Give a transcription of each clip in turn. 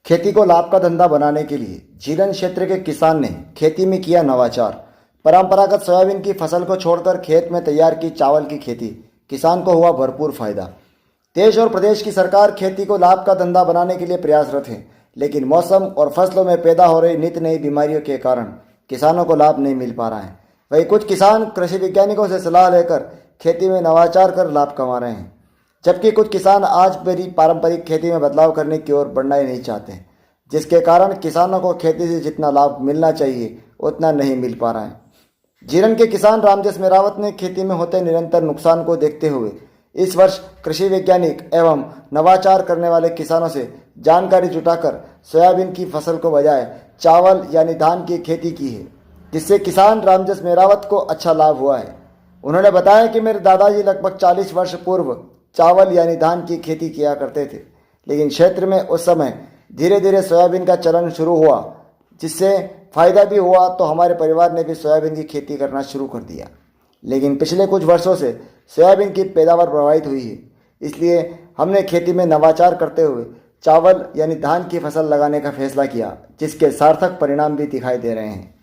खेती को लाभ का धंधा बनाने के लिए जीलन क्षेत्र के किसान ने खेती में किया नवाचार। परंपरागत सोयाबीन की फसल को छोड़कर खेत में तैयार की चावल की खेती, किसान को हुआ भरपूर फायदा। देश और प्रदेश की सरकार खेती को लाभ का धंधा बनाने के लिए प्रयासरत है, लेकिन मौसम और फसलों में पैदा हो रही नित नई बीमारियों के कारण किसानों को लाभ नहीं मिल पा रहा है। वहीं कुछ किसान कृषि वैज्ञानिकों से सलाह लेकर खेती में नवाचार कर लाभ कमा रहे हैं, जबकि कुछ किसान आज भी पारंपरिक खेती में बदलाव करने की ओर बढ़ना ही नहीं चाहते, जिसके कारण किसानों को खेती से जितना लाभ मिलना चाहिए उतना नहीं मिल पा रहा है। जीरन के किसान रामजस मेरावत ने खेती में होते निरंतर नुकसान को देखते हुए इस वर्ष कृषि वैज्ञानिक एवं नवाचार करने वाले किसानों से जानकारी जुटाकर सोयाबीन की फसल को बजाय चावल यानी धान की खेती की है, जिससे किसान रामजस मेरावत को अच्छा लाभ हुआ है। उन्होंने बताया कि मेरे दादाजी लगभग 40 वर्ष पूर्व चावल यानी धान की खेती किया करते थे, लेकिन क्षेत्र में उस समय धीरे धीरे सोयाबीन का चलन शुरू हुआ, जिससे फायदा भी हुआ, तो हमारे परिवार ने भी सोयाबीन की खेती करना शुरू कर दिया। लेकिन पिछले कुछ वर्षों से सोयाबीन की पैदावार प्रभावित हुई है, इसलिए हमने खेती में नवाचार करते हुए चावल यानी धान की फसल लगाने का फैसला किया, जिसके सार्थक परिणाम भी दिखाई दे रहे हैं।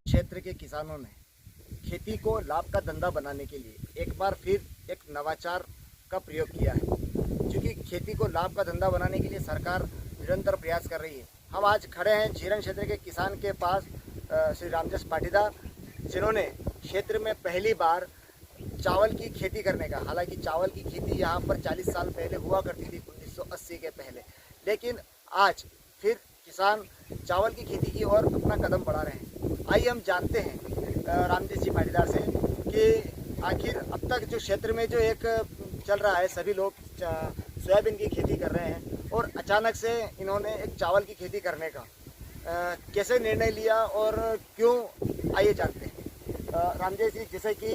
क्षेत्र के किसानों ने खेती को लाभ का धंधा बनाने के लिए एक बार फिर एक नवाचार का प्रयोग किया है, क्योंकि खेती को लाभ का धंधा बनाने के लिए सरकार निरंतर प्रयास कर रही है। हम आज खड़े हैं जीरन क्षेत्र के किसान के पास, श्री रामजस पाटीदार, जिन्होंने क्षेत्र में पहली बार चावल की खेती करने का, हालांकि चावल की खेती यहाँ पर 40 साल पहले हुआ करती थी, 1980 के पहले, लेकिन आज फिर किसान चावल की खेती की ओर अपना कदम बढ़ा रहे हैं। आइए हम जानते हैं रामजस जी पाटीदार से कि आखिर अब तक जो क्षेत्र में जो एक चल रहा है, सभी लोग सोयाबीन की खेती कर रहे हैं और अचानक से इन्होंने एक चावल की खेती करने का कैसे निर्णय लिया और क्यों, आइए जानते हैं। रामजस जी, जैसे कि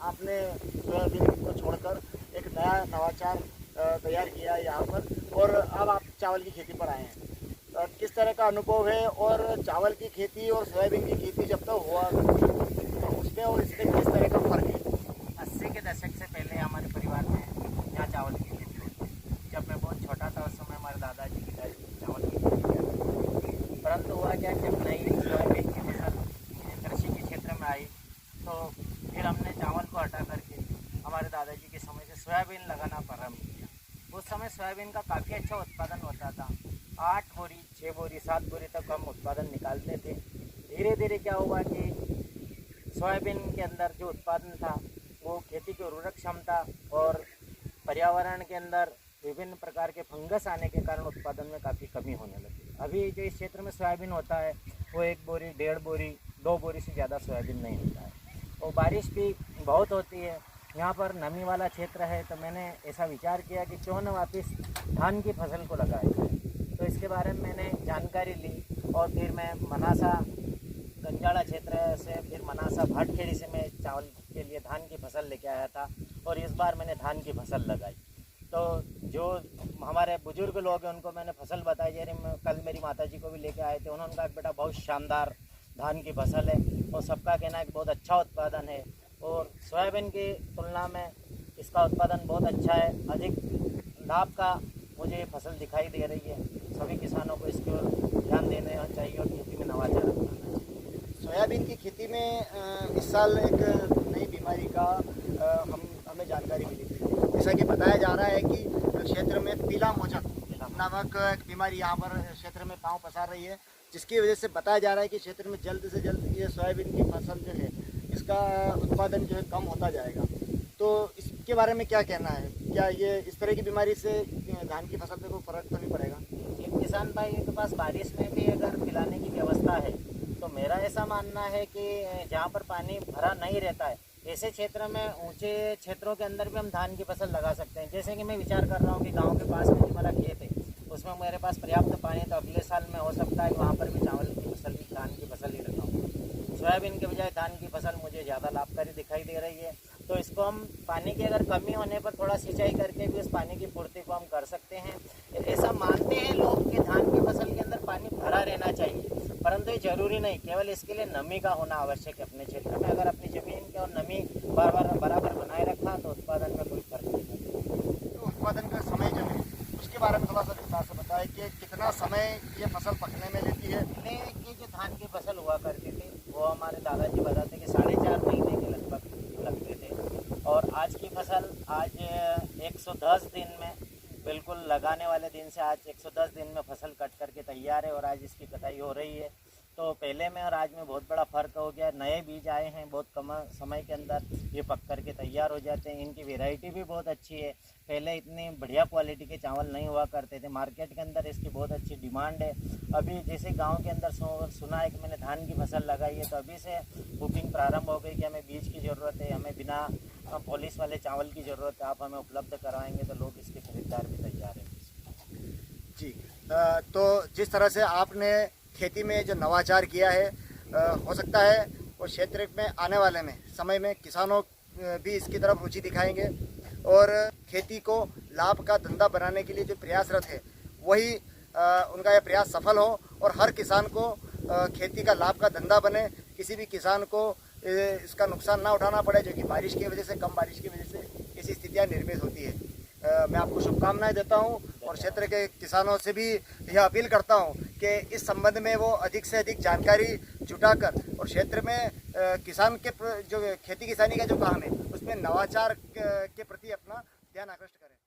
आपने सोयाबीन को छोड़कर एक नया नवाचार तैयार किया यहाँ पर और अब आप चावल की खेती पर आए हैं, किस तरह का अनुभव है और चावल की खेती और सोयाबीन की खेती जब तक हुआ तो उसमें और इसमें किस तरह का फर्क है? 80 के दशक से पहले हमारे परिवार में यहाँ चावल की खेती होती थी। जब मैं बहुत छोटा था उस समय हमारे दादाजी पिताजी चावल की खेती करते थे। परंतु हुआ क्या, जब नई सोयाबीन की फसल कृषि के क्षेत्र में आई तो फिर हमने चावल को हटा करके हमारे दादाजी के समय से सोयाबीन लगाना प्रारंभ किया। उस समय सोयाबीन का काफ़ी अच्छा उत्पादन होता था। 8 बोरी, 6 बोरी, 7 बोरी तक हम उत्पादन निकालते थे। धीरे धीरे क्या हुआ कि सोयाबीन के अंदर जो उत्पादन था वो खेती की उर्वरक क्षमता और पर्यावरण के अंदर विभिन्न प्रकार के फंगस आने के कारण उत्पादन में काफ़ी कमी होने लगी। अभी जो इस क्षेत्र में सोयाबीन होता है वो 1 बोरी, 1.5 बोरी, 2 बोरी से ज़्यादा सोयाबीन नहीं होता है और बारिश भी बहुत होती है। यहाँ पर नमी वाला क्षेत्र है, तो मैंने ऐसा विचार किया कि क्यों न वापस धान की फसल को लगाया जाए। तो इसके बारे में मैंने जानकारी ली और फिर मैं मनासा गंजाड़ा क्षेत्र से, फिर मनासा भाटखेड़ी से मैं चावल के लिए धान की फसल लेके आया था और इस बार मैंने धान की फसल लगाई। तो जो हमारे बुजुर्ग लोग हैं उनको मैंने फसल बताई, जैसे कल मेरी माताजी को भी लेके आए थे, उन्होंने कहा बेटा बहुत शानदार धान की फसल है और सबका कहना है कि बहुत अच्छा उत्पादन है और सोयाबीन की तुलना में इसका उत्पादन बहुत अच्छा है, अधिक लाभ का मुझे ये फसल दिखाई दे रही है। सभी किसानों को इसकी ओर ध्यान देना चाहिए और खेती में नवाचार अपनाना चाहिए। सोयाबीन की खेती में इस साल एक नई बीमारी का हमें जानकारी मिली थी, जैसा कि बताया जा रहा है कि क्षेत्र में पीला नामक एक बीमारी यहाँ पर क्षेत्र में पाँव पसार रही है, जिसकी वजह से बताया जा रहा है कि क्षेत्र में जल्द से जल्द ये सोयाबीन की फसल जो है इसका उत्पादन जो है कम होता जाएगा। तो इसके बारे में क्या कहना है? क्या ये इस तरह की बीमारी से धान की फसल पे कोई फर्क तो नहीं पड़ेगा? एक किसान भाई के पास बारिश में भी अगर पिलाने की व्यवस्था है तो मेरा ऐसा मानना है कि जहाँ पर पानी भरा नहीं रहता है ऐसे क्षेत्र में, ऊंचे क्षेत्रों के अंदर भी हम धान की फसल लगा सकते हैं। जैसे कि मैं विचार कर रहा हूँ कि गांव के पास में जो मेरा खेत है उसमें मेरे पास पर्याप्त पानी है, तो अगले साल में हो सकता है कि वहाँ पर भी चावल की फसल भी, धान की फसल ही लगाऊँ। सोयाबीन के बजाय धान की फसल मुझे ज़्यादा लाभकारी दिखाई दे रही है। तो इसको हम पानी की अगर कमी होने पर थोड़ा सिंचाई करके भी उस पानी की पूर्ति को हम कर सकते हैं। ऐसा मानते हैं लोग कि धान की फसल के अंदर पानी भरा रहना चाहिए, परंतु ये जरूरी नहीं। केवल इसके लिए नमी का होना आवश्यक है। अपने क्षेत्र में अगर अपनी जमीन की और नमी बराबर बनाए रखा तो उत्पादन में कोई फर्क नहीं पड़ता। तो उत्पादन का समय जो है उसके बारे में थोड़ा सा विस्तार से बताएं कि कितना समय ये फसल पकने में लेती है? पहले की जो धान की फसल हुआ करती थी वो हमारे दादाजी बताते कि 4.5 महीने के लगभग लगते थे, और आज की फसल आज 110 दिन में, बिल्कुल लगाने वाले दिन से आज 110 दिन में फसल कट करके तैयार है और आज इसकी कटाई हो रही है। तो पहले में और आज में बहुत बड़ा फ़र्क हो गया। नए बीज आए हैं, बहुत कम समय के अंदर ये पक करके तैयार हो जाते हैं। इनकी वैरायटी भी बहुत अच्छी है। पहले इतनी बढ़िया क्वालिटी के चावल नहीं हुआ करते थे, मार्केट के अंदर इसकी बहुत अच्छी डिमांड है। अभी जैसे गांव के अंदर सुना है कि मैंने धान की फसल लगाई है, तो अभी से बुकिंग प्रारंभ हो गई कि हमें बीज की ज़रूरत है, हमें बिना पॉलिश वाले चावल की ज़रूरत है, आप हमें उपलब्ध कराएंगे, तो लोग इसके खरीदार भी तैयार हैं। जी, तो जिस तरह से आपने खेती में जो नवाचार किया है, हो सकता है वो क्षेत्र में आने वाले में समय में किसानों भी इसकी तरफ रुचि दिखाएंगे और खेती को लाभ का धंधा बनाने के लिए जो प्रयासरत है वही उनका यह प्रयास सफल हो और हर किसान को खेती का लाभ का धंधा बने। किसी भी किसान को इसका नुकसान ना उठाना पड़े, जो कि बारिश की वजह से, कम बारिश की वजह से ऐसी स्थितियाँ निर्मित होती है। मैं आपको शुभकामनाएं देता हूं और क्षेत्र के किसानों से भी यह अपील करता हूं कि इस संबंध में वो अधिक से अधिक जानकारी जुटाकर और क्षेत्र में किसान के जो खेती किसानी का जो काम है उसमें नवाचार के प्रति अपना ध्यान आकृष्ट करें।